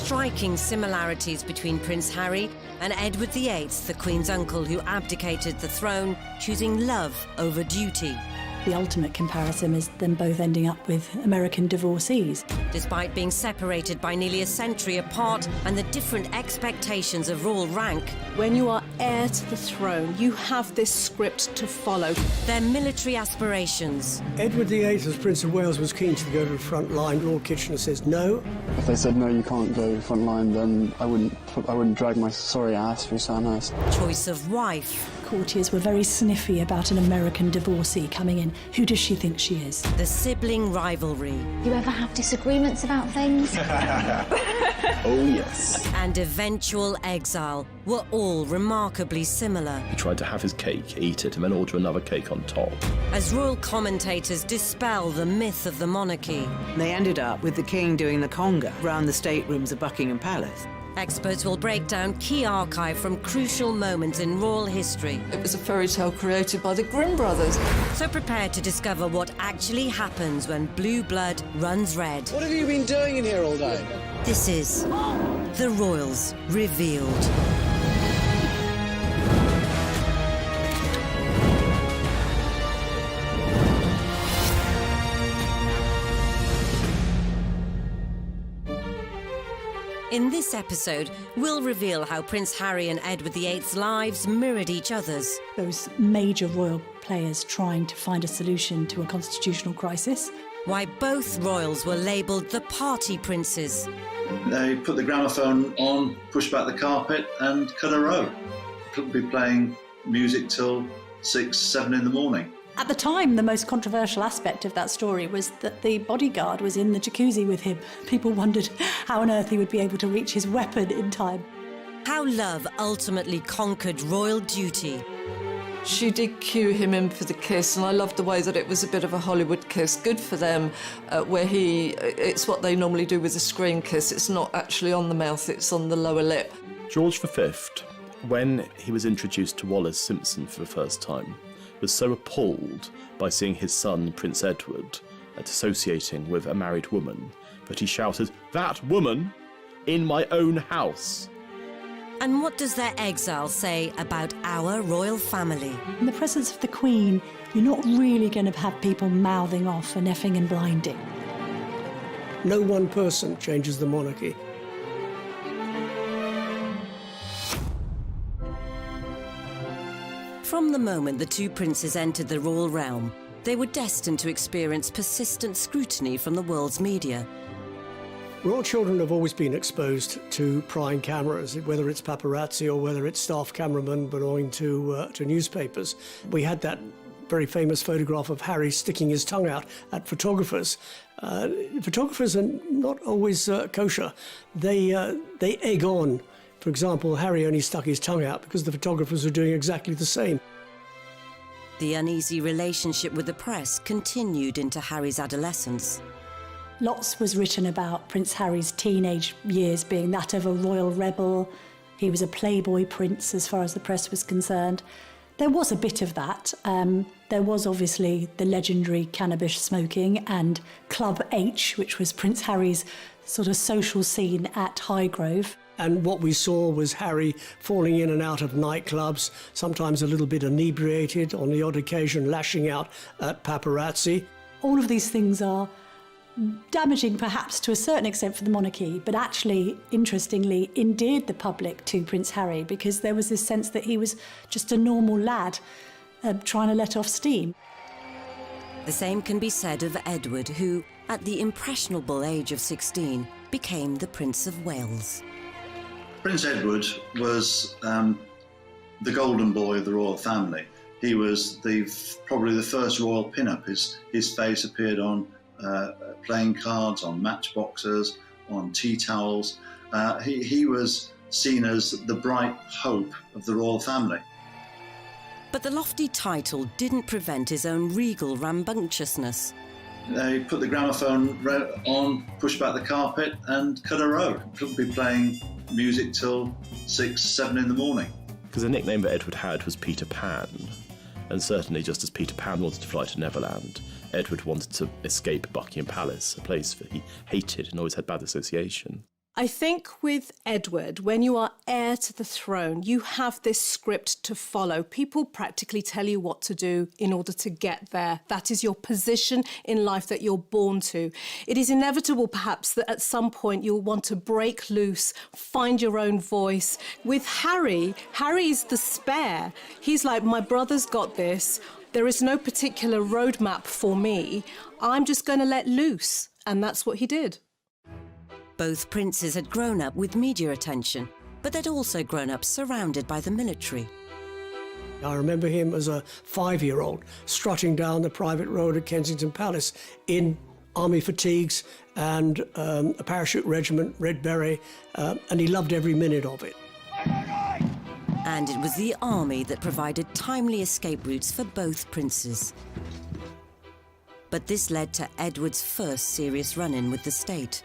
striking similarities between Prince Harry and Edward VIII, the Queen's uncle who abdicated the throne, choosing love over duty. The ultimate comparison is them both ending up with American divorcees. Despite being separated by nearly a century apart and the different expectations of royal rank, when you are heir to the throne, you have this script to follow. their military aspirations, Edward VIII, as Prince of Wales, was keen to go to the front line. Lord Kitchener says no. If they said no, you can't go front line, then I wouldn't drag my sorry ass through Sandhurst. choice of wife, Courtiers were very sniffy about an American divorcee coming in. Who does she think she is? the sibling rivalry, You ever have disagreements about things? Oh, yes. and eventual exile were all remarkably similar. He tried to have his cake, eat it, and then order another cake on top. As royal commentators dispel the myth of the monarchy, They ended up with the king doing the conga round the staterooms of Buckingham Palace. experts will break down key archive from crucial moments in royal history. It was a fairy tale created by the Grimm brothers. So prepare to discover what actually happens when blue blood runs red. What have you been doing in here all day? This is The Royals Revealed. In this episode, we'll reveal how Prince Harry and Edward VIII's lives mirrored each other's, Those major royal players trying to find a solution to a constitutional crisis. why both royals were labelled the party princes, They put the gramophone on, pushed back the carpet and cut a row. Could be playing music till 6, 7 in the morning. At the time, the most controversial aspect of that story was that the bodyguard was in the jacuzzi with him. People wondered how on earth he would be able to reach his weapon in time. how love ultimately conquered royal duty, She did cue him in for the kiss, and I loved the way that it was a bit of a Hollywood kiss. Good for them, where it's what they normally do with a screen kiss. It's not actually on the mouth, it's on the lower lip. George V, when he was introduced to Wallace Simpson for the first time, was so appalled by seeing his son, Prince Edward, associating with a married woman, that he shouted, "That woman in my own house!" And what does their exile say about our royal family? In the presence of the Queen, you're not really going to have people mouthing off and effing and blinding. No one person changes the monarchy. From the moment the two princes entered the royal realm, they were destined to experience persistent scrutiny from the world's media. Royal children have always been exposed to prying cameras, whether it's paparazzi or whether it's staff cameramen belonging to newspapers. We had that very famous photograph of Harry sticking his tongue out at photographers. Photographers are not always kosher. They egg on. For example, Harry only stuck his tongue out because the photographers were doing exactly the same. The uneasy relationship with the press continued into Harry's adolescence. Lots was written about Prince Harry's teenage years being that of a royal rebel. He was a playboy prince as far as the press was concerned. There was a bit of that. There was obviously the legendary cannabis smoking and Club H, which was Prince Harry's sort of social scene at Highgrove. And what we saw was Harry falling in and out of nightclubs, sometimes a little bit inebriated, on the odd occasion lashing out at paparazzi. All of these things are damaging perhaps to a certain extent for the monarchy, but actually, interestingly, endeared the public to Prince Harry because there was this sense that he was just a normal lad trying to let off steam. The same can be said of Edward, who, at the impressionable age of 16, became the Prince of Wales. Prince Edward was the golden boy of the royal family. He was probably the first royal pin-up. His face appeared on playing cards, on matchboxes, on tea towels. He was seen as the bright hope of the royal family. But the lofty title didn't prevent his own regal rambunctiousness. They put the gramophone on, pushed back the carpet and cut a row. Could be playing music till 6, 7 in the morning. Because the nickname that Edward had was Peter Pan, and certainly just as Peter Pan wanted to fly to Neverland, Edward wanted to escape Buckingham Palace, a place that he hated and always had bad association. I think with Edward, when you are heir to the throne, you have this script to follow. People practically tell you what to do in order to get there. That is your position in life that you're born to. It is inevitable, perhaps, that at some point you'll want to break loose, find your own voice. With Harry, Harry's the spare. He's like, my brother's got this. There is no particular roadmap for me. I'm just going to let loose. And that's what he did. Both princes had grown up with media attention, but they'd also grown up surrounded by the military. I remember him as a 5-year-old strutting down the private road at Kensington Palace in army fatigues and a parachute regiment, red beret, and he loved every minute of it. And it was the army that provided timely escape routes for both princes. But this led to Edward's first serious run-in with the state.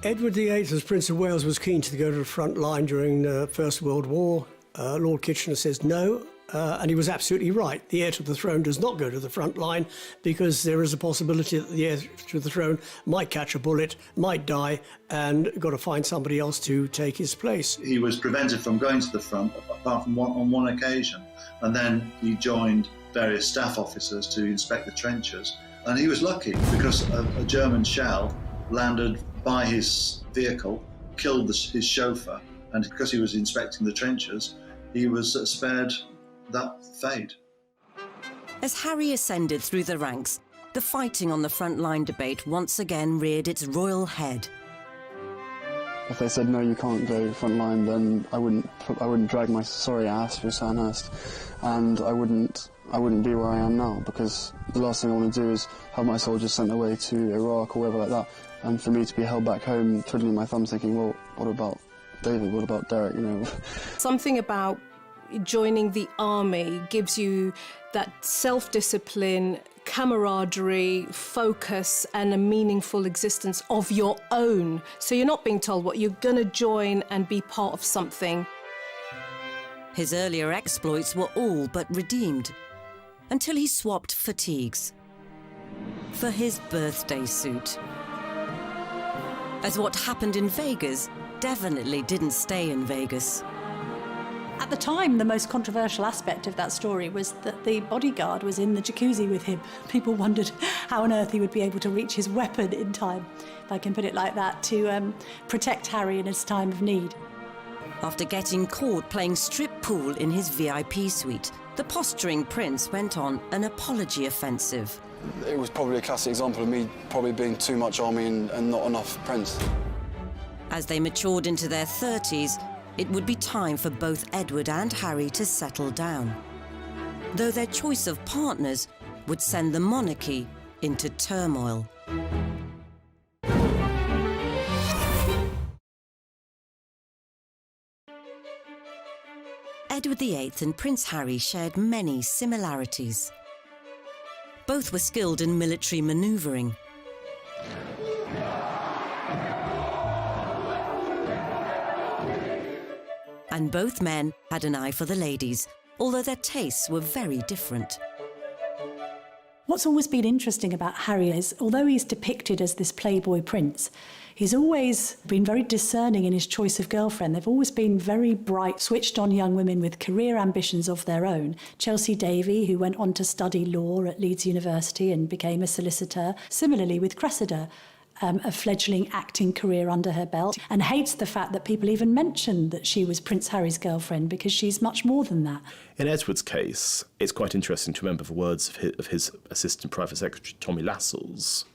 Edward VIII, as Prince of Wales, was keen to go to the front line during the First World War. Lord Kitchener says no, and he was absolutely right. The heir to the throne does not go to the front line because there is a possibility that the heir to the throne might catch a bullet, might die, and got to find somebody else to take his place. He was prevented from going to the front, apart from on one occasion, and then he joined various staff officers to inspect the trenches. And he was lucky because a German shell landed by his vehicle, killed his chauffeur, and because he was inspecting the trenches, he was spared that fate. As Harry ascended through the ranks, the fighting on the front line debate once again reared its royal head. If they said no, you can't go front line, then I wouldn't drag my sorry ass through Sandhurst, and I wouldn't be where I am now, because the last thing I want to do is have my soldiers sent away to Iraq or wherever like that, and for me to be held back home, twiddling my thumbs, thinking, well, what about David? What about Derek? You know. Something about joining the army gives you that self-discipline, camaraderie, focus, and a meaningful existence of your own. So you're not being told what you're going to join and be part of something. His earlier exploits were all but redeemed, until he swapped fatigues for his birthday suit. As what happened in Vegas definitely didn't stay in Vegas. At the time, the most controversial aspect of that story was that the bodyguard was in the jacuzzi with him. People wondered how on earth he would be able to reach his weapon in time, if I can put it like that, to protect Harry in his time of need. After getting caught playing strip pool in his VIP suite, the posturing prince went on an apology offensive. It was probably a classic example of me probably being too much army and not enough prince. As they matured into their 30s, it would be time for both Edward and Harry to settle down, though their choice of partners would send the monarchy into turmoil. Edward VIII and Prince Harry shared many similarities. Both were skilled in military manoeuvring. And both men had an eye for the ladies, although their tastes were very different. What's always been interesting about Harry is, although he's depicted as this playboy prince, he's always been very discerning in his choice of girlfriend. They've always been very bright, switched-on young women with career ambitions of their own. Chelsea Davy, who went on to study law at Leeds University and became a solicitor. Similarly with Cressida, a fledgling acting career under her belt, and hates the fact that people even mention that she was Prince Harry's girlfriend, because she's much more than that. In Edward's case, it's quite interesting to remember the words of his assistant private secretary, Tommy Lascelles,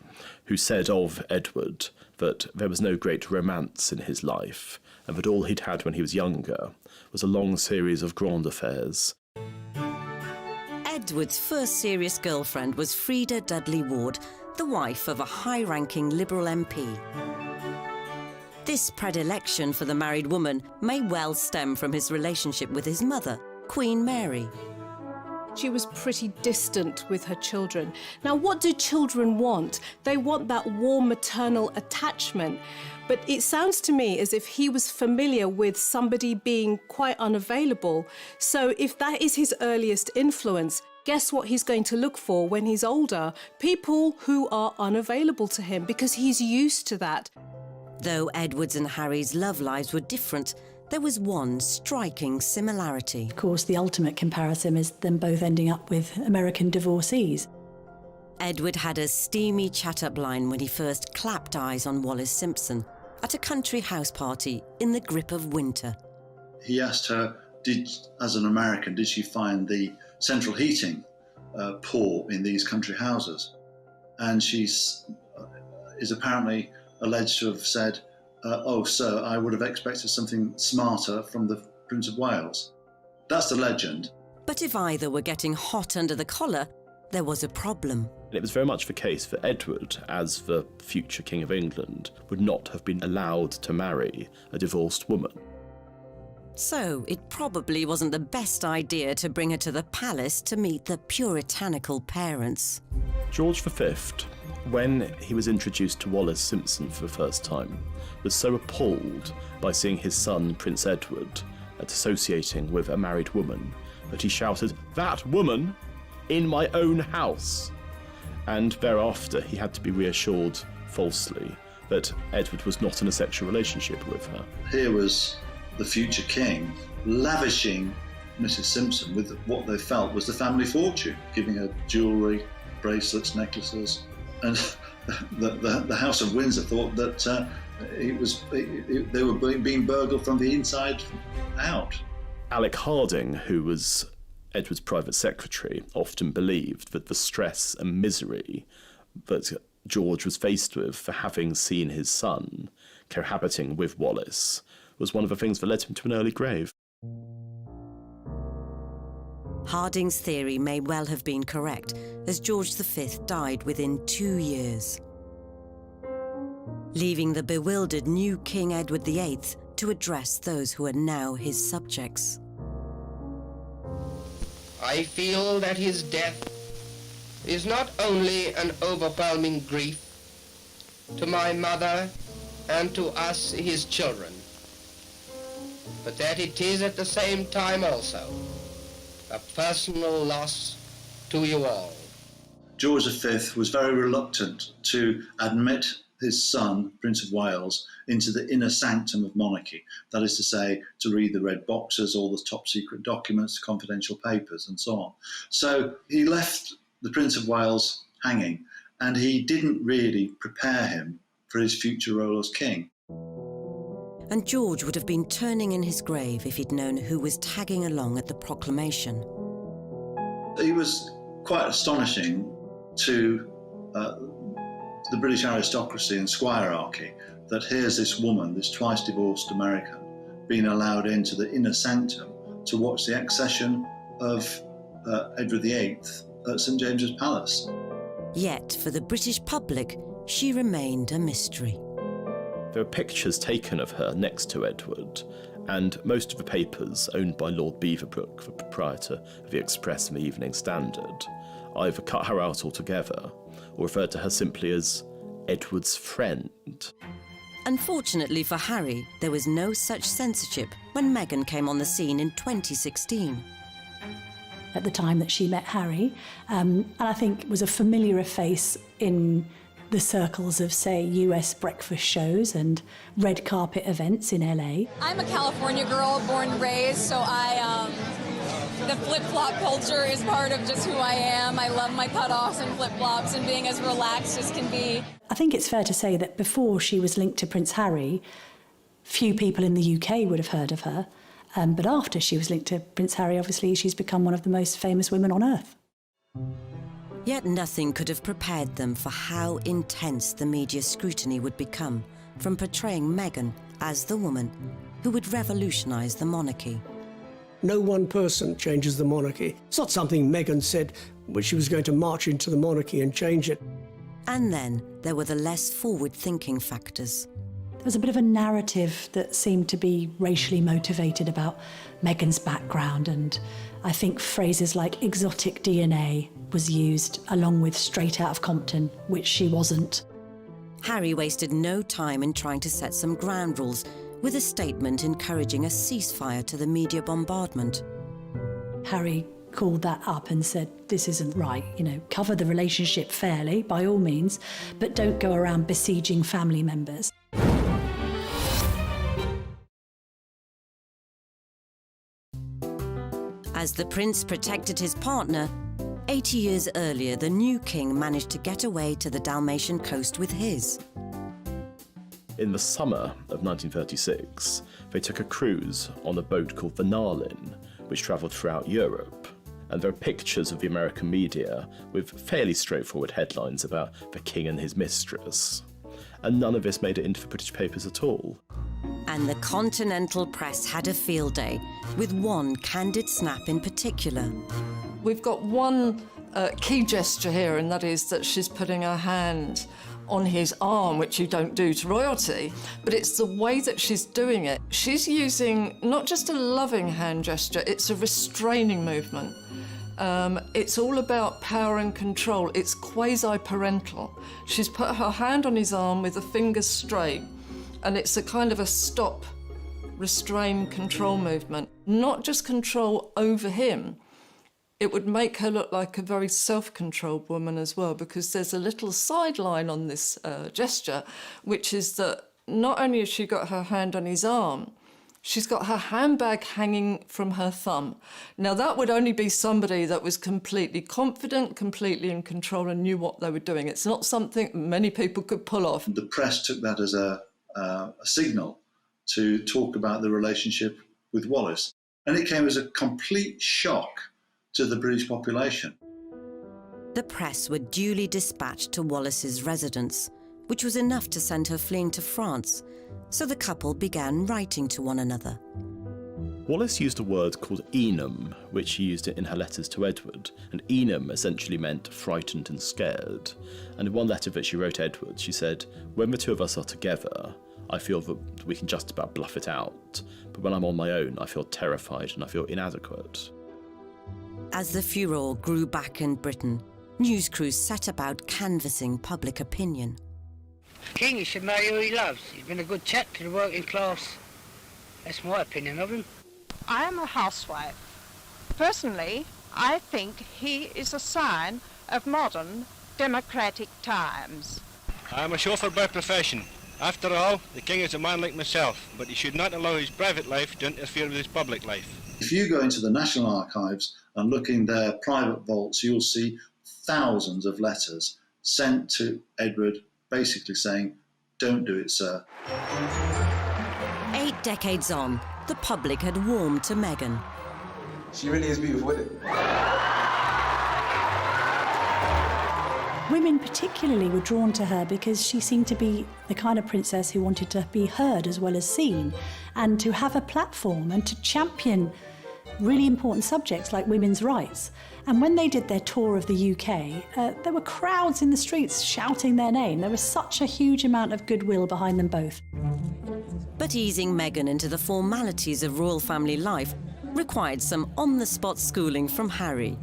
who said of Edward that there was no great romance in his life, and that all he'd had when he was younger was a long series of grand affairs. Edward's first serious girlfriend was Freda Dudley Ward, the wife of a high-ranking Liberal MP. This predilection for the married woman may well stem from his relationship with his mother, Queen Mary. She was pretty distant with her children. Now, what do children want? They want that warm maternal attachment. But it sounds to me as if he was familiar with somebody being quite unavailable. So if that is his earliest influence, guess what he's going to look for when he's older? People who are unavailable to him, because he's used to that. Though Edward's and Harry's love lives were different, there was one striking similarity. Of course, the ultimate comparison is them both ending up with American divorcees. Edward had a steamy chat-up line when he first clapped eyes on Wallis Simpson at a country house party in the grip of winter. He asked her, as an American, did she find the central heating poor in these country houses? And she is apparently alleged to have said, oh, sir, I would have expected something smarter from the Prince of Wales. That's the legend. But if either were getting hot under the collar, there was a problem. It was very much the case that Edward, as the future King of England, would not have been allowed to marry a divorced woman. So it probably wasn't the best idea to bring her to the palace to meet the puritanical parents. George V, when he was introduced to Wallis Simpson for the first time, was so appalled by seeing his son, Prince Edward, associating with a married woman, that he shouted, "That woman! In my own house!" And thereafter he had to be reassured, falsely, that Edward was not in a sexual relationship with her. Here was the future king lavishing Mrs. Simpson with what they felt was the family fortune, giving her jewellery, bracelets, necklaces. And the House of Windsor thought that they were being burgled from the inside out. Alec Harding, who was Edward's private secretary, often believed that the stress and misery that George was faced with for having seen his son cohabiting with Wallis was one of the things that led him to an early grave. Harding's theory may well have been correct, as George V died within 2 years, leaving the bewildered new King Edward VIII to address those who are now his subjects. I feel that his death is not only an overwhelming grief to my mother and to us, his children, but that it is at the same time also a personal loss to you all. George V was very reluctant to admit his son, Prince of Wales, into the inner sanctum of monarchy. That is to say, to read the red boxes, all the top secret documents, confidential papers, and so on. So he left the Prince of Wales hanging, and he didn't really prepare him for his future role as king. And George would have been turning in his grave if he'd known who was tagging along at the proclamation. He was quite astonishing to the British aristocracy and squirearchy that here's this woman, this twice divorced American, being allowed into the inner sanctum to watch the accession of Edward VIII at St James's Palace. Yet, for the British public, she remained a mystery. There are pictures taken of her next to Edward, and most of the papers owned by Lord Beaverbrook, the proprietor of the Express and the Evening Standard, either cut her out altogether or referred to her simply as Edward's friend. Unfortunately for Harry, there was no such censorship when Meghan came on the scene in 2016. At the time that she met Harry, and I think was a familiar face in the circles of, say, US breakfast shows and red carpet events in LA. I'm a California girl, born and raised, so the flip-flop culture is part of just who I am. I love my cutoffs and flip-flops and being as relaxed as can be. I think it's fair to say that before she was linked to Prince Harry, few people in the UK would have heard of her. But after she was linked to Prince Harry, obviously, she's become one of the most famous women on earth. Yet nothing could have prepared them for how intense the media scrutiny would become from portraying Meghan as the woman who would revolutionise the monarchy. No one person changes the monarchy. It's not something Meghan said when she was going to march into the monarchy and change it. And then there were the less forward-thinking factors. There was a bit of a narrative that seemed to be racially motivated about Meghan's background, and I think phrases like exotic DNA was used along with straight out of Compton, which she wasn't. Harry wasted no time in trying to set some ground rules, with a statement encouraging a ceasefire to the media bombardment. Harry called that up and said, this isn't right, cover the relationship fairly, by all means, but don't go around besieging family members. As the prince protected his partner, 80 years earlier, the new king managed to get away to the Dalmatian coast with his. In the summer of 1936, they took a cruise on a boat called the Narlin, which travelled throughout Europe. And there are pictures of the American media with fairly straightforward headlines about the king and his mistress. And none of this made it into the British papers at all. And the continental press had a field day, with one candid snap in particular. We've got one key gesture here, and that is that she's putting her hand on his arm, which you don't do to royalty, but it's the way that she's doing it. She's using not just a loving hand gesture, it's a restraining movement. It's all about power and control. It's quasi-parental. She's put her hand on his arm with the fingers straight, and it's a kind of a stop, restrain, control movement. Not just control over him. It would make her look like a very self-controlled woman as well, because there's a little sideline on this gesture, which is that not only has she got her hand on his arm, she's got her handbag hanging from her thumb. Now, that would only be somebody that was completely confident, completely in control and knew what they were doing. It's not something many people could pull off. The press took that as a signal to talk about the relationship with Wallace. And it came as a complete shock to the British population. The press were duly dispatched to Wallace's residence, which was enough to send her fleeing to France, so the couple began writing to one another. Wallace used a word called enum, which she used in her letters to Edward, and enum essentially meant frightened and scared. And in one letter that she wrote Edward, she said, "When the two of us are together, I feel that we can just about bluff it out, but when I'm on my own, I feel terrified and I feel inadequate." As the furore grew back in Britain, news crews set about canvassing public opinion. King, he should marry who he loves. He's been a good chap to the working class. That's my opinion of him. I am a housewife. Personally, I think he is a sign of modern democratic times. I am a chauffeur by profession. After all, the king is a man like myself, but he should not allow his private life to interfere with his public life. If you go into the National Archives and look in their private vaults, you'll see thousands of letters sent to Edward basically saying, "Don't do it, sir." 8 decades on, the public had warmed to Meghan. She really is beautiful, isn't it? Women particularly were drawn to her because she seemed to be the kind of princess who wanted to be heard as well as seen, and to have a platform and to champion really important subjects like women's rights. And when they did their tour of the UK, there were crowds in the streets shouting their name. There was such a huge amount of goodwill behind them both. But easing Meghan into the formalities of royal family life required some on-the-spot schooling from Harry.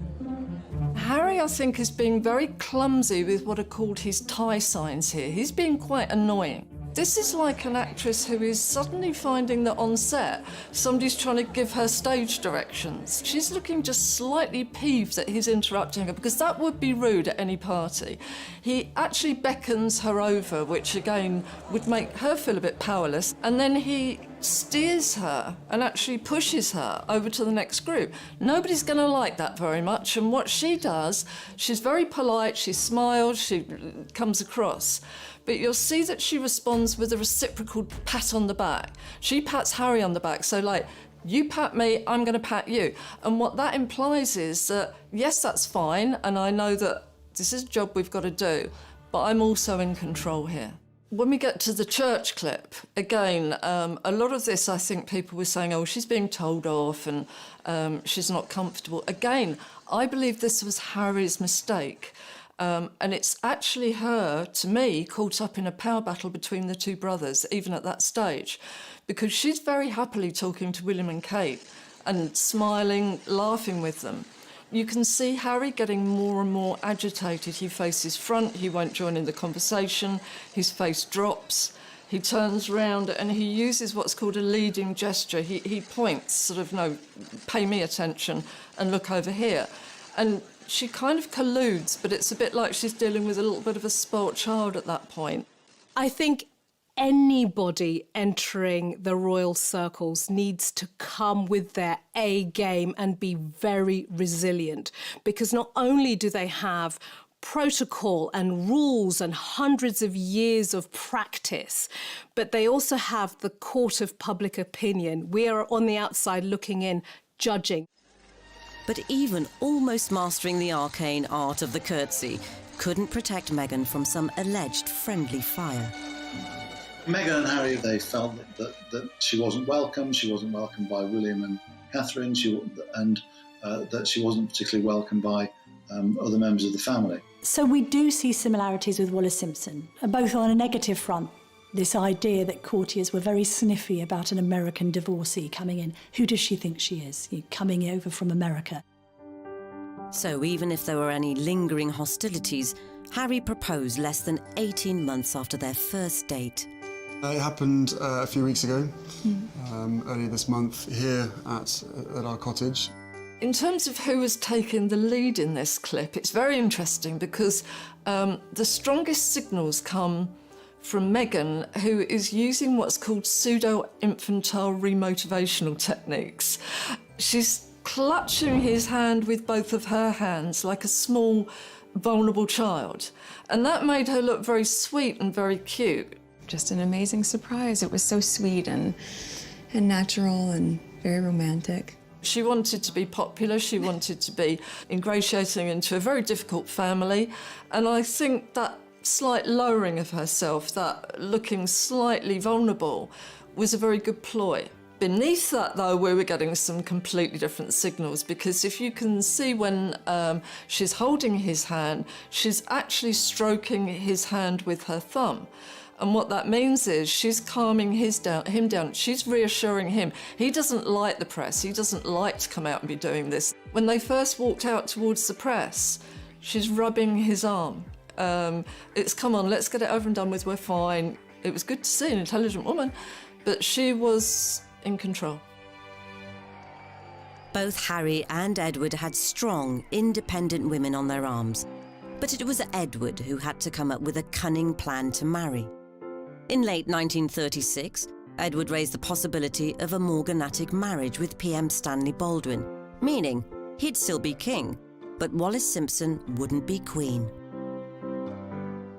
Harry, I think, is being very clumsy with what are called his tie signs here. He's being quite annoying. This is like an actress who is suddenly finding that on set, somebody's trying to give her stage directions. She's looking just slightly peeved that he's interrupting her, because that would be rude at any party. He actually beckons her over, which again would make her feel a bit powerless, and then he steers her and actually pushes her over to the next group. Nobody's going to like that very much, and what she does, she's very polite, she smiles, she comes across. But you'll see that she responds with a reciprocal pat on the back. She pats Harry on the back, so like, you pat me, I'm going to pat you. And what that implies is that, yes, that's fine, and I know that this is a job we've got to do, but I'm also in control here. When we get to the church clip, again, a lot of this, I think people were saying, oh, she's being told off and she's not comfortable. Again, I believe this was Harry's mistake. And it's actually her, to me, caught up in a power battle between the two brothers, even at that stage, because she's very happily talking to William and Kate and smiling, laughing with them. You can see Harry getting more and more agitated. He faces front, he won't join in the conversation, his face drops, he turns round and he uses what's called a leading gesture. He points, sort of, no, pay me attention and look over here. And she kind of colludes, but it's a bit like she's dealing with a little bit of a spoilt child at that point. I think anybody entering the royal circles needs to come with their A game and be very resilient, because not only do they have protocol and rules and hundreds of years of practice, but they also have the court of public opinion. We are on the outside looking in, judging. But even almost mastering the arcane art of the curtsy couldn't protect Meghan from some alleged friendly fire. Meghan and Harry, they felt that she wasn't welcome. She wasn't welcomed by William and Catherine, and that she wasn't particularly welcomed by other members of the family. So we do see similarities with Wallis Simpson, both on a negative front. This idea that courtiers were very sniffy about an American divorcee coming in. Who does she think she is, coming over from America? So even if there were any lingering hostilities, Harry proposed less than 18 months after their first date. It happened a few weeks ago, earlier this month, here at our cottage. In terms of who was taking the lead in this clip, it's very interesting because the strongest signals come from Meghan, who is using what's called pseudo-infantile remotivational techniques. She's clutching his hand with both of her hands like a small, vulnerable child. And that made her look very sweet and very cute. Just an amazing surprise. It was so sweet and natural and very romantic. She wanted to be popular, she wanted to be ingratiating into a very difficult family, and I think that slight lowering of herself, that looking slightly vulnerable, was a very good ploy. Beneath that, though, we were getting some completely different signals, because if you can see when she's holding his hand, she's actually stroking his hand with her thumb. And what that means is she's calming him down. She's reassuring him. He doesn't like the press. He doesn't like to come out and be doing this. When they first walked out towards the press, she's rubbing his arm. It's, come on, let's get it over and done with, we're fine. It was good to see an intelligent woman, but she was in control. Both Harry and Edward had strong, independent women on their arms. But it was Edward who had to come up with a cunning plan to marry. In late 1936, Edward raised the possibility of a morganatic marriage with PM Stanley Baldwin, meaning he'd still be king, but Wallis Simpson wouldn't be queen.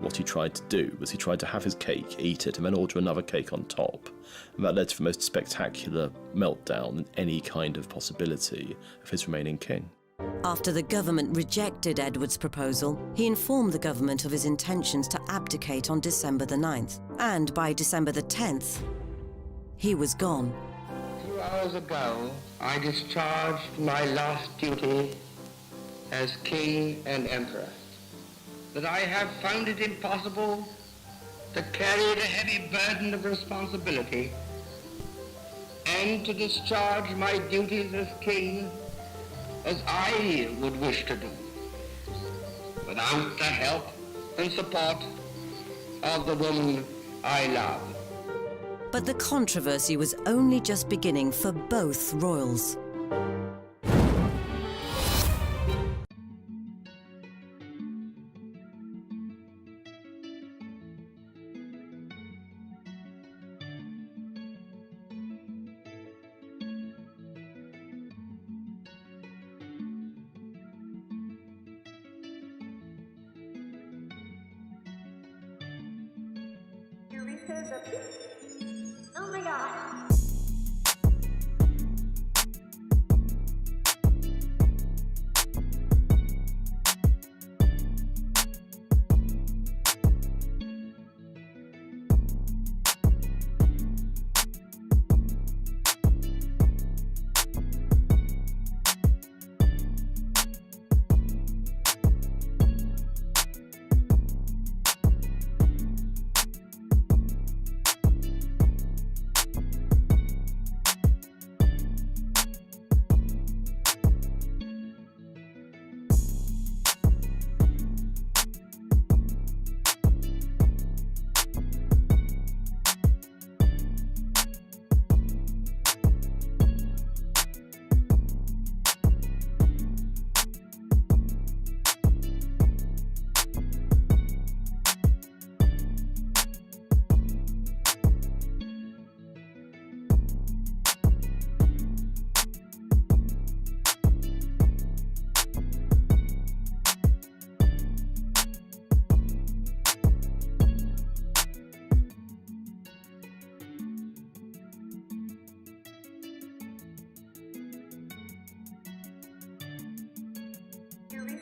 What he tried to do was he tried to have his cake, eat it, and then order another cake on top. And that led to the most spectacular meltdown in any kind of possibility of his remaining king. After the government rejected Edward's proposal, he informed the government of his intentions to abdicate on December the 9th. And by December the 10th, he was gone. 2 hours ago, I discharged my last duty as king and emperor. That I have found it impossible to carry the heavy burden of responsibility and to discharge my duties as king as I would wish to do, without the help and support of the woman I love. But the controversy was only just beginning for both royals. Oh my God.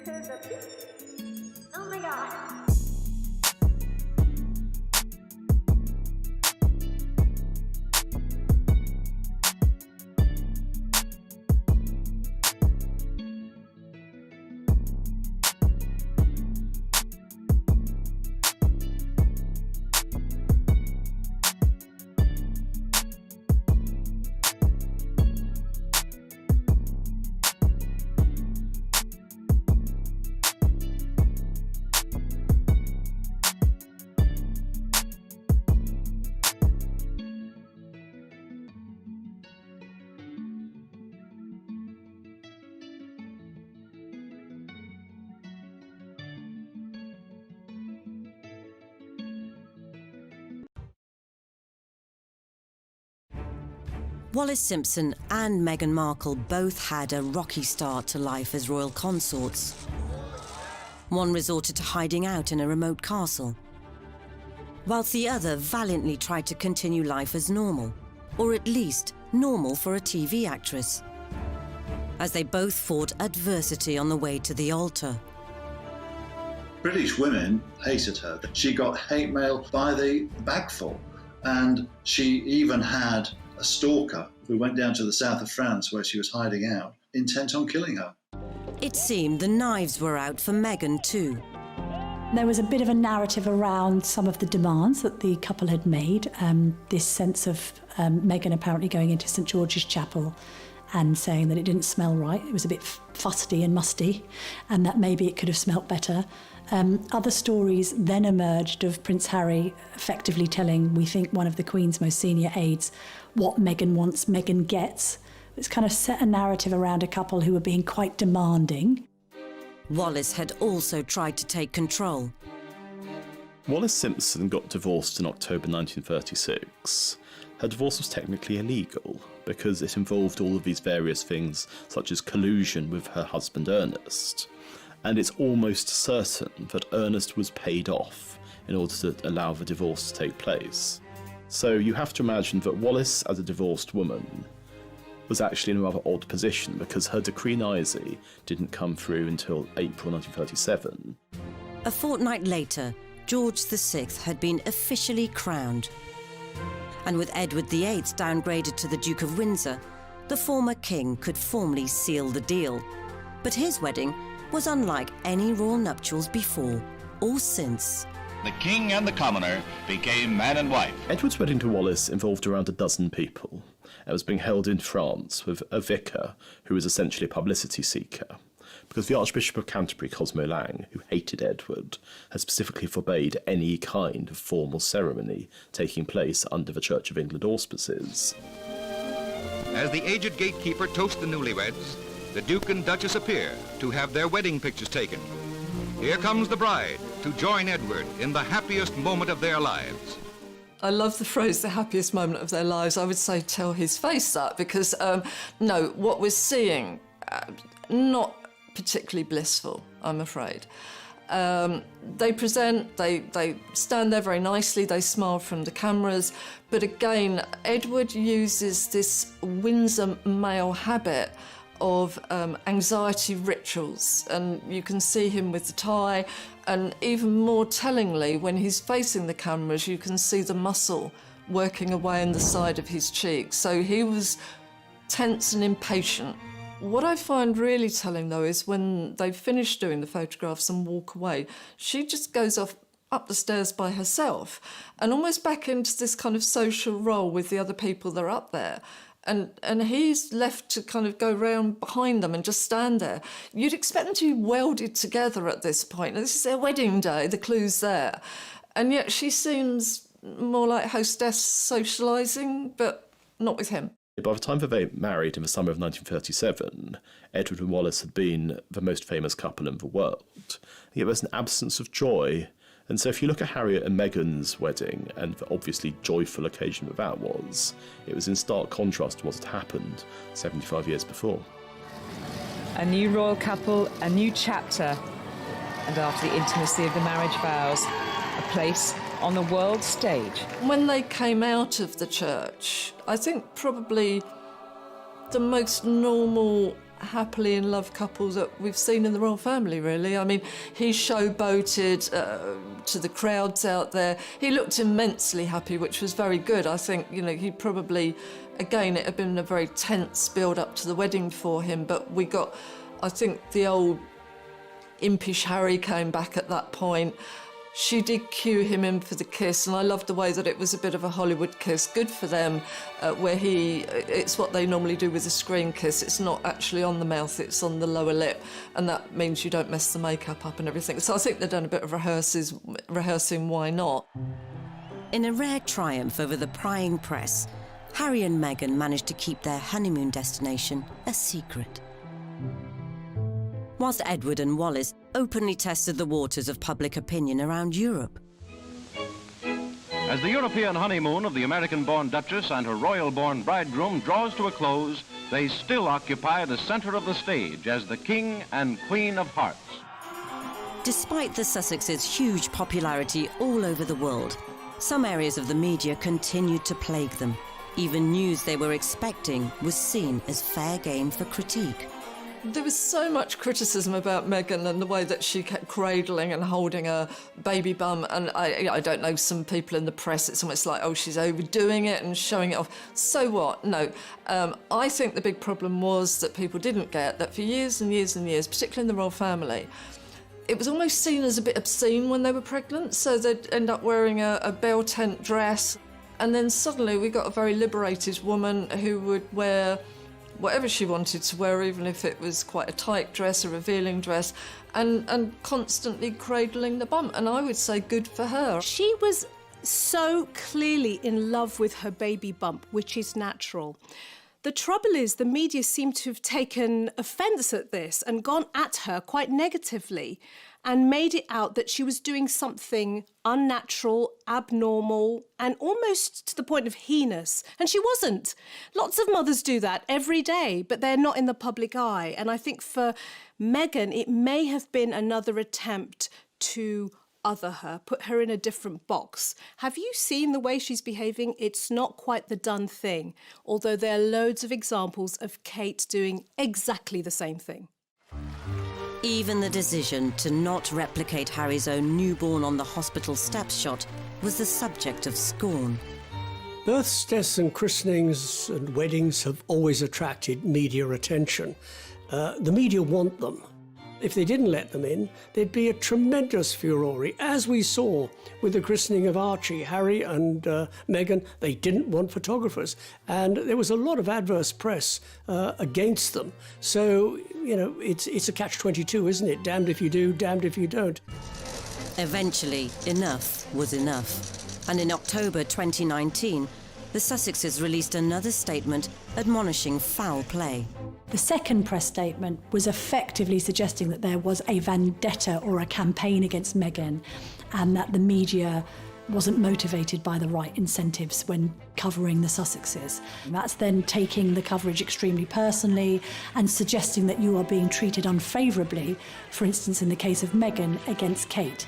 Oh my god. Wallis Simpson and Meghan Markle both had a rocky start to life as royal consorts. One resorted to hiding out in a remote castle, whilst the other valiantly tried to continue life as normal, or at least normal for a TV actress, as they both fought adversity on the way to the altar. British women hated her. She got hate mail by the bagful, and she even had a stalker who went down to the south of France where she was hiding out, intent on killing her. It seemed the knives were out for Meghan too. There was a bit of a narrative around some of the demands that the couple had made. This sense of Meghan apparently going into St George's Chapel and saying that it didn't smell right. It was a bit fusty and musty, and that maybe it could have smelt better. Other stories then emerged of Prince Harry effectively telling, we think, one of the Queen's most senior aides what Meghan wants, Meghan gets. It's kind of set a narrative around a couple who were being quite demanding. Wallis had also tried to take control. Wallis Simpson got divorced in October 1936. Her divorce was technically illegal because it involved all of these various things, such as collusion with her husband Ernest. And it's almost certain that Ernest was paid off in order to allow the divorce to take place. So you have to imagine that Wallis, as a divorced woman, was actually in a rather odd position because her decree nisi didn't come through until April 1937. A fortnight later, George VI had been officially crowned. And with Edward VIII downgraded to the Duke of Windsor, the former king could formally seal the deal. But his wedding was unlike any royal nuptials before or since. The king and the commoner became man and wife. Edward's wedding to Wallis involved around a dozen people. It was being held in France with a vicar who was essentially a publicity seeker, because the Archbishop of Canterbury, Cosmo Lang, who hated Edward, had specifically forbade any kind of formal ceremony taking place under the Church of England auspices. As the aged gatekeeper toasts the newlyweds, the Duke and Duchess appear to have their wedding pictures taken. Here comes the bride to join Edward in the happiest moment of their lives. I love the phrase, the happiest moment of their lives. I would say tell his face that, because, no, what we're seeing, not particularly blissful, I'm afraid. They present, they stand there very nicely, they smile from the cameras, but again, Edward uses this Windsor male habit of anxiety rituals, and you can see him with the tie, and even more tellingly, when he's facing the cameras, you can see the muscle working away on the side of his cheek. So he was tense and impatient. What I find really telling, though, is when they finish doing the photographs and walk away, she just goes off up the stairs by herself and almost back into this kind of social role with the other people that are up there. And he's left to kind of go round behind them and just stand there. You'd expect them to be welded together at this point. This is their wedding day, the clue's there. And yet she seems more like hostess socialising, but not with him. By the time that they married in the summer of 1937, Edward and Wallis had been the most famous couple in the world. Yet there was an absence of joy. And so if you look at Harriet and Meghan's wedding, and the obviously joyful occasion that was, it was in stark contrast to what had happened 75 years before. A new royal couple, a new chapter, and after the intimacy of the marriage vows, a place on the world stage. When they came out of the church, I think probably the most normal happily in love couple that we've seen in the royal family, really. I mean, he showboated to the crowds out there. He looked immensely happy, which was very good. I think, you know, he probably, again, it had been a very tense build-up to the wedding for him, but we got, I think, the old impish Harry came back at that point. She did cue him in for the kiss, and I loved the way that it was a bit of a Hollywood kiss. Good for them, where it's what they normally do with a screen kiss. It's not actually on the mouth, it's on the lower lip, and that means you don't mess the makeup up and everything. So I think they've done a bit of rehearsing, why not? In a rare triumph over the prying press, Harry and Meghan managed to keep their honeymoon destination a secret, whilst Edward and Wallis openly tested the waters of public opinion around Europe. As the European honeymoon of the American-born Duchess and her royal-born bridegroom draws to a close, they still occupy the center of the stage as the King and Queen of Hearts. Despite the Sussexes' huge popularity all over the world, some areas of the media continued to plague them. Even news they were expecting was seen as fair game for critique. There was so much criticism about Meghan and the way that she kept cradling and holding her baby bum, and I don't know, some people in the press, it's almost like, oh, she's overdoing it and showing it off. So what? No. I think the big problem was that people didn't get that for years and years and years, particularly in the royal family, it was almost seen as a bit obscene when they were pregnant, so they'd end up wearing a bell tent dress, and then suddenly we got a very liberated woman who would wear whatever she wanted to wear, even if it was quite a tight dress, a revealing dress, and constantly cradling the bum. And I would say good for her. She was so clearly in love with her baby bump, which is natural. The trouble is the media seem to have taken offence at this and gone at her quite negatively and made it out that she was doing something unnatural, abnormal, and almost to the point of heinous. And she wasn't. Lots of mothers do that every day, but they're not in the public eye. And I think for Meghan, it may have been another attempt to other her, put her in a different box. Have you seen the way she's behaving? It's not quite the done thing, although there are loads of examples of Kate doing exactly the same thing. Even the decision to not replicate Harry's own newborn on the hospital steps shot was the subject of scorn. Births, deaths and christenings and weddings have always attracted media attention. The media want them. If they didn't let them in, there'd be a tremendous furore, as we saw with the christening of Archie. Harry and Meghan, they didn't want photographers, and there was a lot of adverse press against them. So, you know, it's a catch-22, isn't it? Damned if you do, damned if you don't. Eventually, enough was enough. And in October 2019, the Sussexes released another statement admonishing foul play. The second press statement was effectively suggesting that there was a vendetta or a campaign against Meghan, and that the media wasn't motivated by the right incentives when covering the Sussexes. That's then taking the coverage extremely personally and suggesting that you are being treated unfavourably, for instance in the case of Meghan against Kate.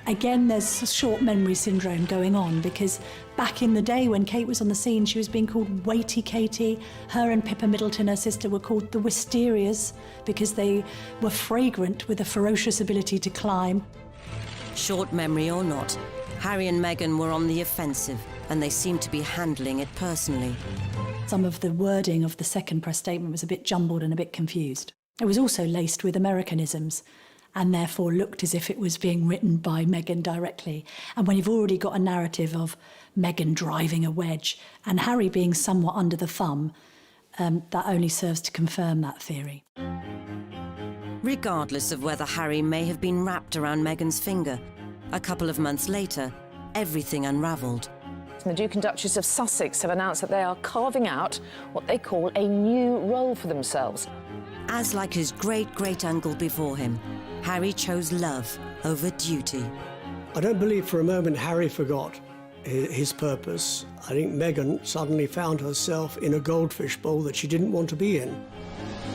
Again, there's a short memory syndrome going on, because back in the day when Kate was on the scene, she was being called Weighty Katie. Her and Pippa Middleton, her sister, were called the Wisterias because they were fragrant with a ferocious ability to climb. Short memory or not, Harry and Meghan were on the offensive, and they seemed to be handling it personally. Some of the wording of the second press statement was a bit jumbled and a bit confused. It was also laced with Americanisms, and therefore looked as if it was being written by Meghan directly. And when you've already got a narrative of Meghan driving a wedge and Harry being somewhat under the thumb, that only serves to confirm that theory. Regardless of whether Harry may have been wrapped around Meghan's finger, a couple of months later, everything unravelled. The Duke and Duchess of Sussex have announced that they are carving out what they call a new role for themselves. As like his great-great-uncle before him, Harry chose love over duty. I don't believe for a moment Harry forgot his purpose. I think Meghan suddenly found herself in a goldfish bowl that she didn't want to be in.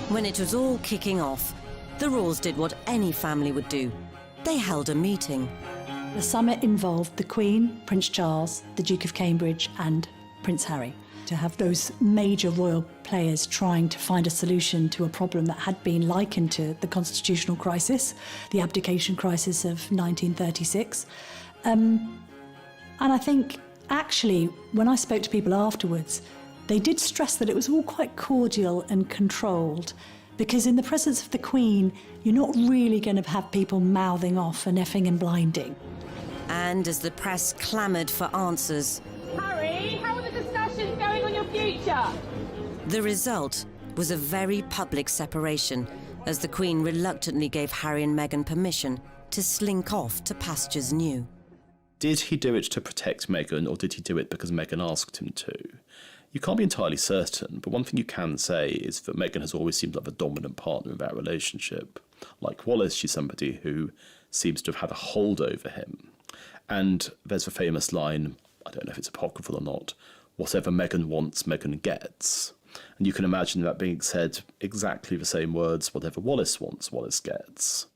When it was all kicking off, the Royals did what any family would do. They held a meeting. The summit involved the Queen, Prince Charles, the Duke of Cambridge and Prince Harry. To have those major royal players trying to find a solution to a problem that had been likened to the constitutional crisis, the abdication crisis of 1936. And I think, actually, when I spoke to people afterwards, they did stress that it was all quite cordial and controlled, because in the presence of the Queen, you're not really going to have people mouthing off and effing and blinding. And as the press clamoured for answers, Harry, how are the discussions going on your future? the result was a very public separation, as the Queen reluctantly gave Harry and Meghan permission to slink off to pastures new. Did he do it to protect Meghan, or did he do it because Meghan asked him to? You can't be entirely certain, but one thing you can say is that Meghan has always seemed like a dominant partner in that relationship. Like Wallis, she's somebody who seems to have had a hold over him. And there's the famous line, I don't know if it's apocryphal or not, whatever Meghan wants, Meghan gets. And you can imagine that being said exactly the same words, whatever Wallis wants, Wallis gets.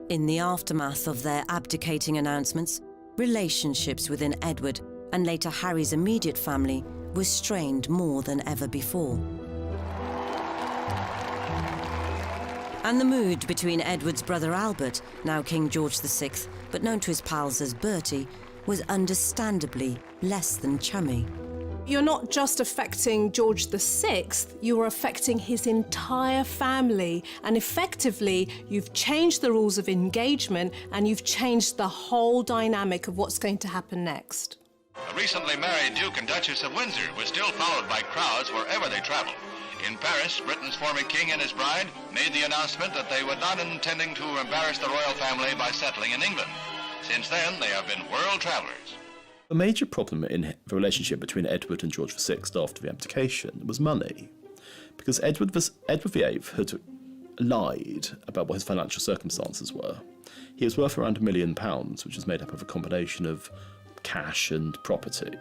In the aftermath of their abdicating announcements, relationships within Edward and later Harry's immediate family were strained more than ever before. And the mood between Edward's brother Albert, now King George VI, but known to his pals as Bertie, was understandably less than chummy. You're not just affecting George VI, you're affecting his entire family. And effectively, you've changed the rules of engagement and you've changed the whole dynamic of what's going to happen next. The recently married Duke and Duchess of Windsor were still followed by crowds wherever they traveled. In Paris, Britain's former king and his bride made the announcement that they were not intending to embarrass the royal family by settling in England. Since then, they have been world travelers. A major problem in the relationship between Edward and George VI after the abdication was money, because Edward VIII had lied about what his financial circumstances were. He was worth around £1 million, which was made up of a combination of cash and property,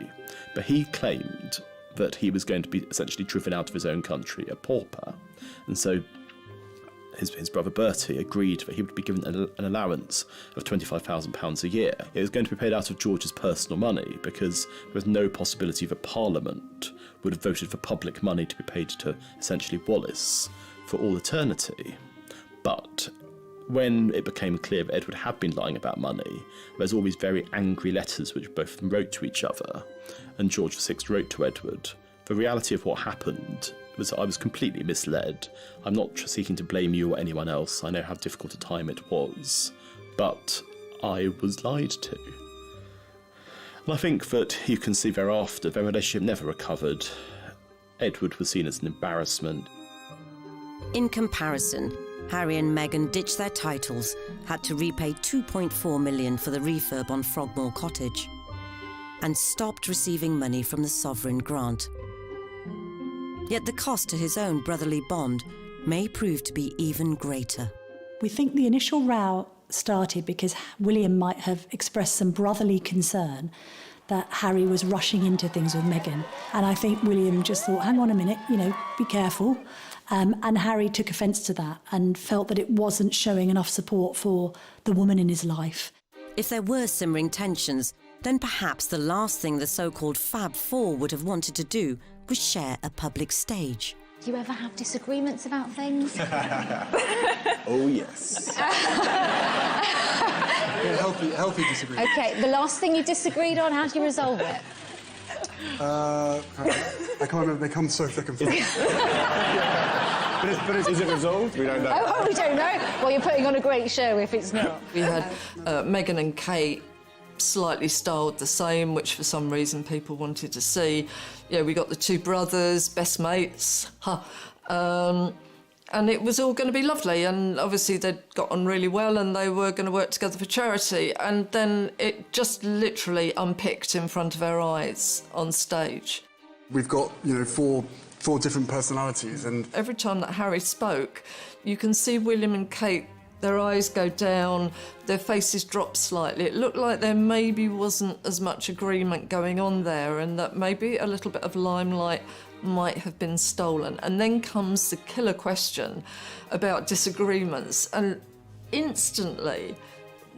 but he claimed that he was going to be essentially driven out of his own country, a pauper, and so his brother Bertie agreed that he would be given an allowance of £25,000 a year. It was going to be paid out of George's personal money because there was no possibility that Parliament would have voted for public money to be paid to essentially Wallis for all eternity. But when it became clear that Edward had been lying about money, there's all these very angry letters which both of them wrote to each other, and George VI wrote to Edward. The reality of what happened was I was completely misled. I'm not seeking to blame you or anyone else. I know how difficult a time it was, but I was lied to. And I think that you can see thereafter their relationship never recovered. Edward was seen as an embarrassment. In comparison, Harry and Meghan ditched their titles, had to repay £2.4 million for the refurb on Frogmore Cottage, and stopped receiving money from the sovereign grant. Yet the cost to his own brotherly bond may prove to be even greater. We think the initial row started because William might have expressed some brotherly concern that Harry was rushing into things with Meghan. And I think William just thought, hang on a minute, be careful. And Harry took offence to that and felt that it wasn't showing enough support for the woman in his life. If there were simmering tensions, then perhaps the last thing the so-called Fab Four would have wanted to do was share a public stage. Do you ever have disagreements about things? Oh, yes. Healthy disagreement. OK, the last thing you disagreed on, how do you resolve it? I can't remember. They come so thick and fast. But is it resolved? We don't know. Oh, we don't know. Well, you're putting on a great show if it's not. We had Meghan and Kate slightly styled the same, which for some reason people wanted to see. Yeah, we got the two brothers, best mates, and it was all going to be lovely, and obviously they'd got on really well and they were going to work together for charity, and then it just literally unpicked in front of our eyes on stage. We've got, four different personalities, and every time that Harry spoke, you can see William and Kate, their eyes go down, their faces drop slightly. It looked like there maybe wasn't as much agreement going on there, and that maybe a little bit of limelight might have been stolen. And then comes the killer question about disagreements, and instantly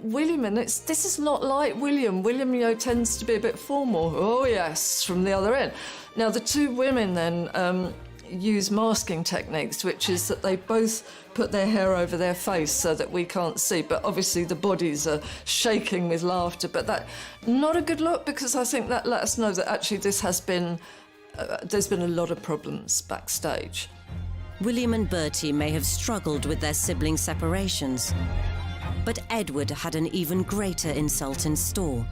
William, and this is not like William. William, you know, tends to be a bit formal. Oh, yes, from the other end. Now, the two women then use masking techniques, which is that they both put their hair over their face so that we can't see, but obviously the bodies are shaking with laughter. But that, not a good look, because I think that let us know that actually this has been, there's been a lot of problems backstage. William and Bertie may have struggled with their sibling separations, but Edward had an even greater insult in store.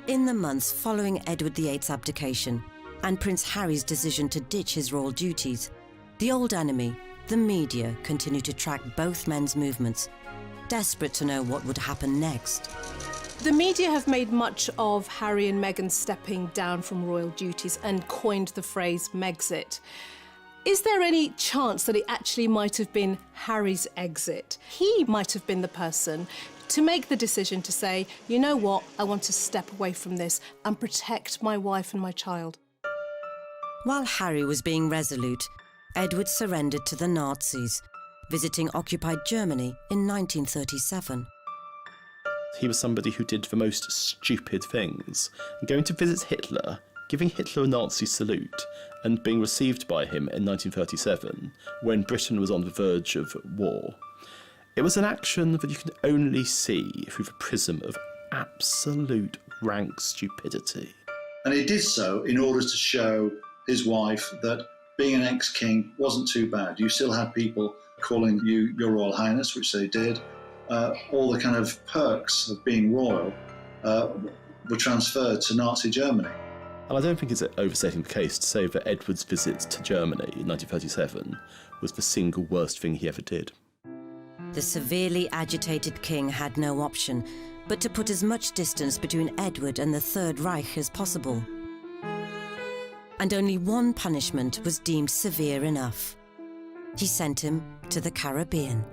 In the months following Edward VIII's abdication and Prince Harry's decision to ditch his royal duties, the old enemy, the media, continued to track both men's movements, desperate to know what would happen next. The media have made much of Harry and Meghan stepping down from royal duties and coined the phrase Megxit. Is there any chance that it actually might have been Harry's exit? He might have been the person to make the decision to say, you know what, I want to step away from this and protect my wife and my child. While Harry was being resolute, Edward surrendered to the Nazis, visiting occupied Germany in 1937. He was somebody who did the most stupid things, going to visit Hitler, giving Hitler a Nazi salute, and being received by him in 1937, when Britain was on the verge of war. It was an action that you can only see through the prism of absolute rank stupidity. And he did so in order to show his wife that being an ex-king wasn't too bad. You still had people calling you Your Royal Highness, which they did. All the kind of perks of being royal were transferred to Nazi Germany. And I don't think it's overstating the case to say that Edward's visit to Germany in 1937 was the single worst thing he ever did. The severely agitated king had no option but to put as much distance between Edward and the Third Reich as possible. And only one punishment was deemed severe enough. He sent him to the Caribbean.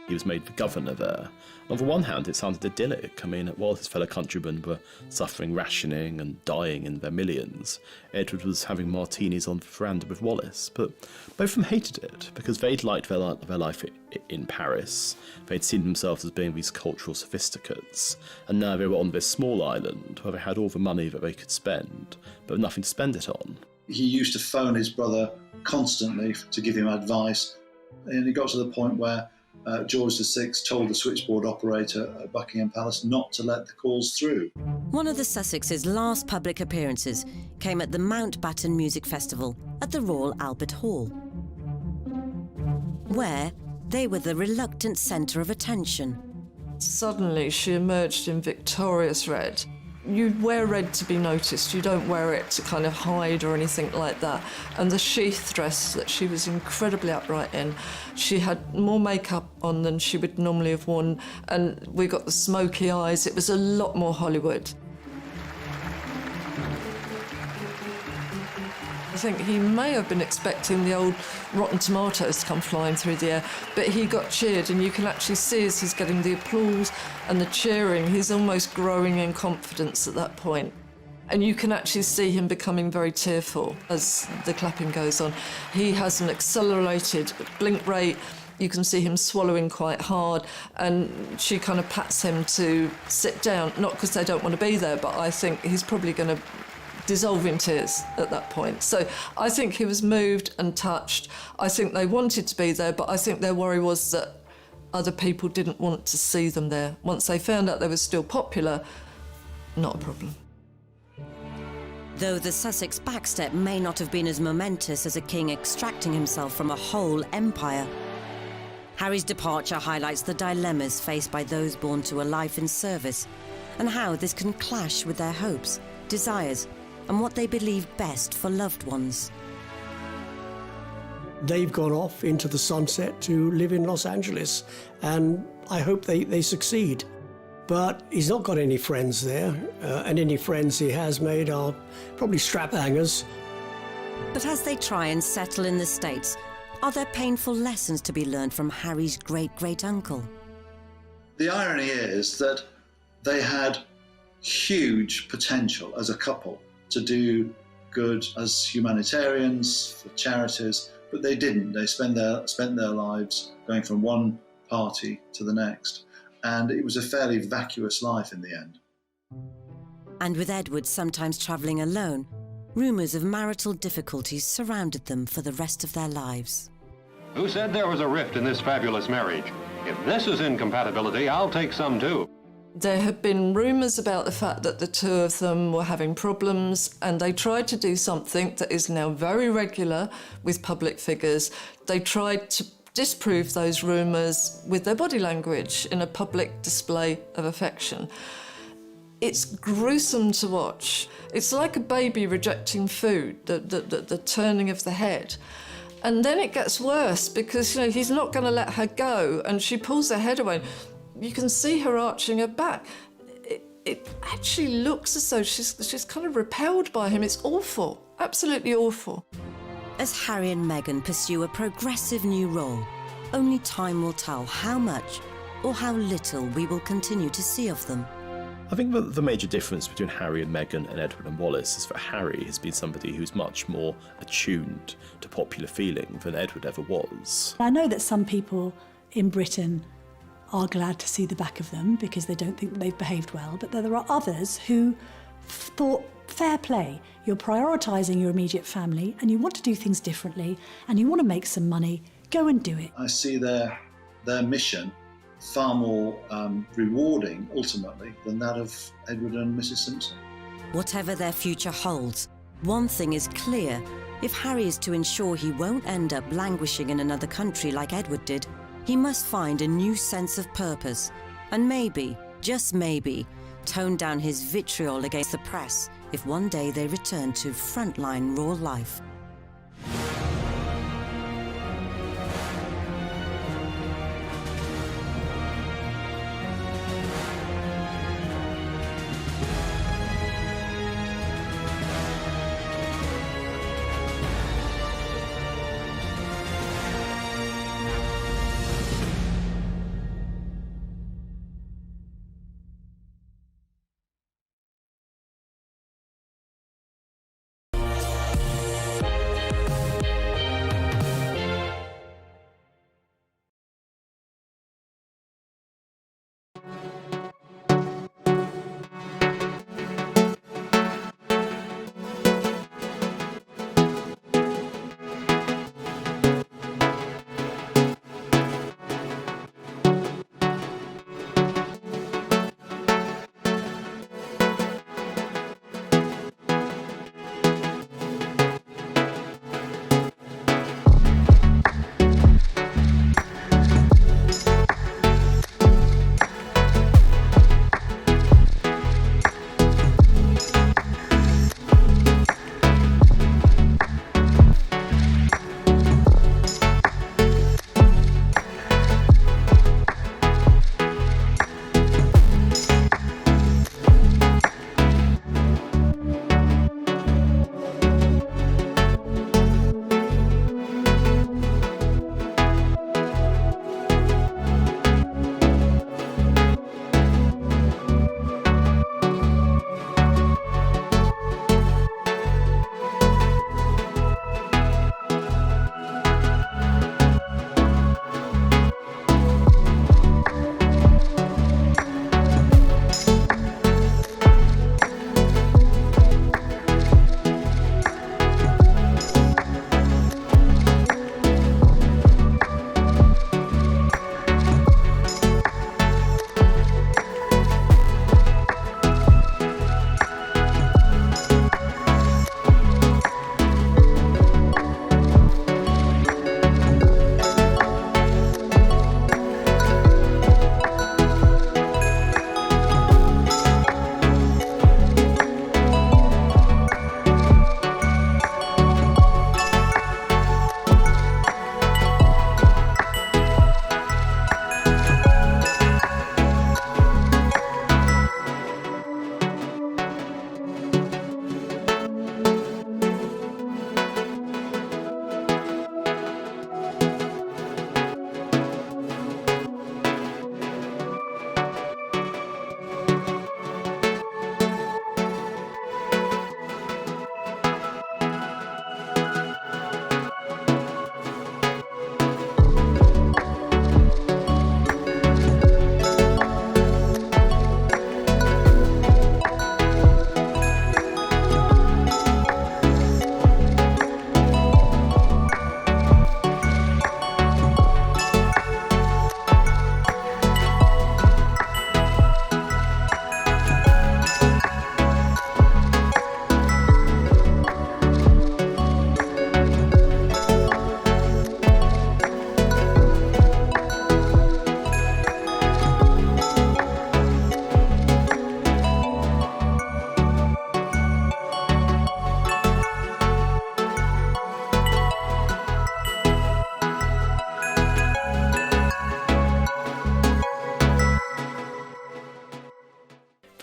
He was made the governor there. On the one hand, it sounded idyllic. I mean, while his fellow countrymen were suffering rationing and dying in their millions, Edward was having martinis on the veranda with Wallace. But both of them hated it, because they'd liked their life in Paris. They'd seen themselves as being these cultural sophisticates, and now they were on this small island where they had all the money that they could spend, but nothing to spend it on. He used to phone his brother constantly to give him advice, and it got to the point where George VI told the switchboard operator at Buckingham Palace not to let the calls through. One of the Sussexes' last public appearances came at the Mountbatten Music Festival at the Royal Albert Hall, where they were the reluctant centre of attention. Suddenly she emerged in victorious red. You wear red to be noticed, you don't wear it to kind of hide or anything like that. And the sheath dress that she was incredibly upright in, she had more makeup on than she would normally have worn, and we got the smoky eyes. It was a lot more Hollywood. I think he may have been expecting the old rotten tomatoes to come flying through the air, but he got cheered, and you can actually see as he's getting the applause and the cheering, he's almost growing in confidence at that point. And you can actually see him becoming very tearful as the clapping goes on. He has an accelerated blink rate. You can see him swallowing quite hard, and she kind of pats him to sit down, not because they don't want to be there, but I think he's probably going to dissolve in tears at that point. So I think he was moved and touched. I think they wanted to be there, but I think their worry was that other people didn't want to see them there. Once they found out they were still popular, not a problem. Though the Sussex backstep may not have been as momentous as a king extracting himself from a whole empire, Harry's departure highlights the dilemmas faced by those born to a life in service, and how this can clash with their hopes, desires, and what they believe best for loved ones. They've gone off into the sunset to live in Los Angeles, and I hope they succeed. But he's not got any friends there, and any friends he has made are probably strap-hangers. But as they try and settle in the States, are there painful lessons to be learned from Harry's great-great-uncle? The irony is that they had huge potential as a couple to do good as humanitarians, for charities, but they didn't. They spent their lives going from one party to the next, and it was a fairly vacuous life in the end. And with Edward sometimes travelling alone, rumours of marital difficulties surrounded them for the rest of their lives. Who said there was a rift in this fabulous marriage? If this is incompatibility, I'll take some too. There have been rumours about the fact that the two of them were having problems, and they tried to do something that is now very regular with public figures. They tried to disprove those rumours with their body language in a public display of affection. It's gruesome to watch. It's like a baby rejecting food, the turning of the head. And then it gets worse because, he's not going to let her go, and she pulls her head away. You can see her arching her back. It actually looks as though she's kind of repelled by him. It's awful, absolutely awful. As Harry and Meghan pursue a progressive new role, only time will tell how much or how little we will continue to see of them. I think that the major difference between Harry and Meghan and Edward and Wallace is that Harry has been somebody who's much more attuned to popular feeling than Edward ever was. I know that some people in Britain are glad to see the back of them because they don't think they've behaved well, but there are others who thought, fair play, you're prioritising your immediate family and you want to do things differently and you want to make some money, go and do it. I see their mission far more rewarding, ultimately, than that of Edward and Mrs. Simpson. Whatever their future holds, one thing is clear. If Harry is to ensure he won't end up languishing in another country like Edward did, he must find a new sense of purpose and maybe, just maybe, tone down his vitriol against the press if one day they return to frontline royal life.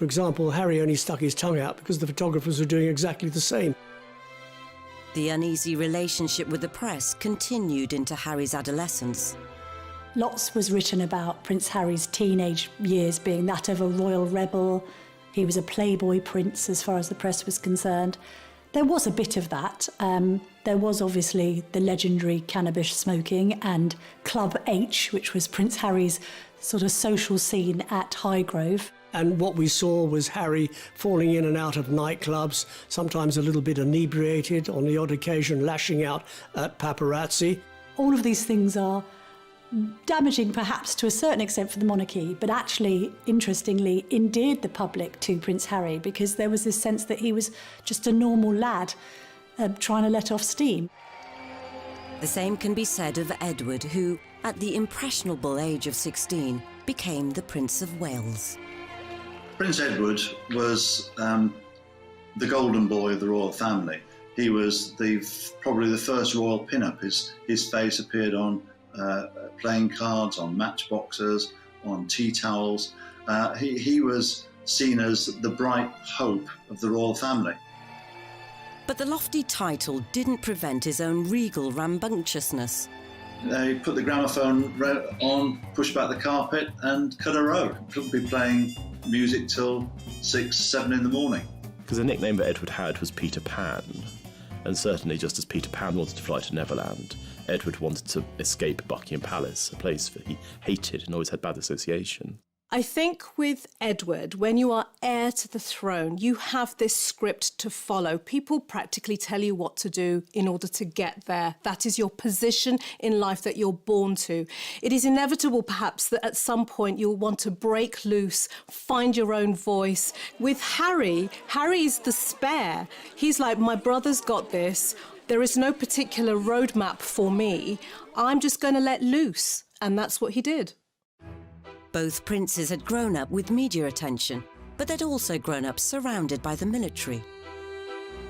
For example, Harry only stuck his tongue out because the photographers were doing exactly the same. The uneasy relationship with the press continued into Harry's adolescence. Lots was written about Prince Harry's teenage years being that of a royal rebel. He was a playboy prince as far as the press was concerned. There was a bit of that. There was obviously the legendary cannabis smoking and Club H, which was Prince Harry's sort of social scene at Highgrove. And what we saw was Harry falling in and out of nightclubs, sometimes a little bit inebriated, on the odd occasion lashing out at paparazzi. All of these things are damaging perhaps to a certain extent for the monarchy, but actually, interestingly, endeared the public to Prince Harry because there was this sense that he was just a normal lad trying to let off steam. The same can be said of Edward, who, at the impressionable age of 16, became the Prince of Wales. Prince Edward was the golden boy of the royal family. He was probably the first royal pin-up. His face appeared on playing cards, on matchboxes, on tea towels. He was seen as the bright hope of the royal family. But the lofty title didn't prevent his own regal rambunctiousness. They put the gramophone on, pushed back the carpet and cut a row. Couldn't be playing music till 6, 7 in the morning. Because the nickname that Edward had was Peter Pan, and certainly just as Peter Pan wanted to fly to Neverland, Edward wanted to escape Buckingham Palace, a place that he hated and always had bad association. I think with Edward, when you are heir to the throne, you have this script to follow. People practically tell you what to do in order to get there. That is your position in life that you're born to. It is inevitable, perhaps, that at some point you'll want to break loose, find your own voice. With Harry's the spare. He's like, my brother's got this. There is no particular roadmap for me. I'm just going to let loose. And that's what he did. Both princes had grown up with media attention, but they'd also grown up surrounded by the military.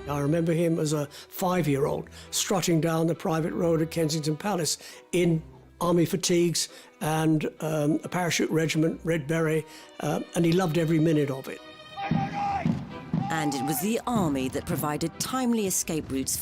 I remember him as a 5-year-old strutting down the private road at Kensington Palace in army fatigues and a parachute regiment, red beret, and he loved every minute of it. And it was the army that provided timely escape routes for